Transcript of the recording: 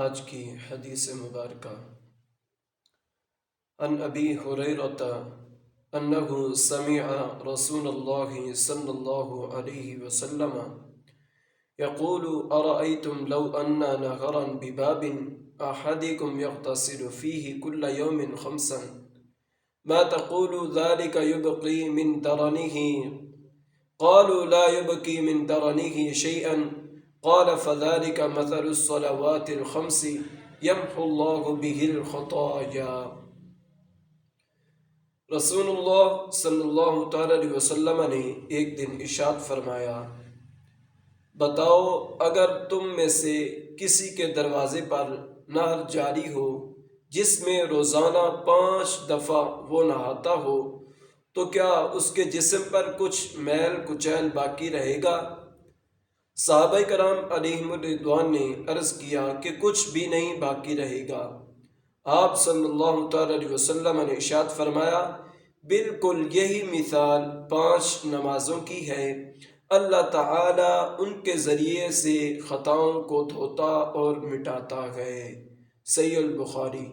آج کی حدیث مبارکہ عن ابی ہریرۃ انہ سمع رسول اللہ صلی اللہ علیہ وسلم یقول ارأیتم لو ان نہرا بباب احدکم یغتسل فیہ کل یوم خمسا ما تقول ذلك يبقي من درنه قالوا لا يبقي من درنه شيئا قال فذلك مثل الصلوات الخمس يمحو الله به الخطايا۔ رسول اللہ صلی اللہ تعالی علیہ وسلم نے ایک دن ارشاد فرمایا، بتاؤ اگر تم میں سے کسی کے دروازے پر نہر جاری ہو جس میں روزانہ 5 دفعہ وہ نہاتا ہو تو کیا اس کے جسم پر کچھ میل کچیل باقی رہے گا؟ صحابہ کرام علیہم الرضوان نے عرض کیا کہ کچھ بھی نہیں باقی رہے گا۔ آپ صلی اللہ تعالی علیہ وسلم نے ارشاد فرمایا، بالکل یہی مثال 5 نمازوں کی ہے، اللہ تعالی ان کے ذریعے سے خطاؤں کو دھوتا اور مٹاتا ہے۔ صحیح البخاری۔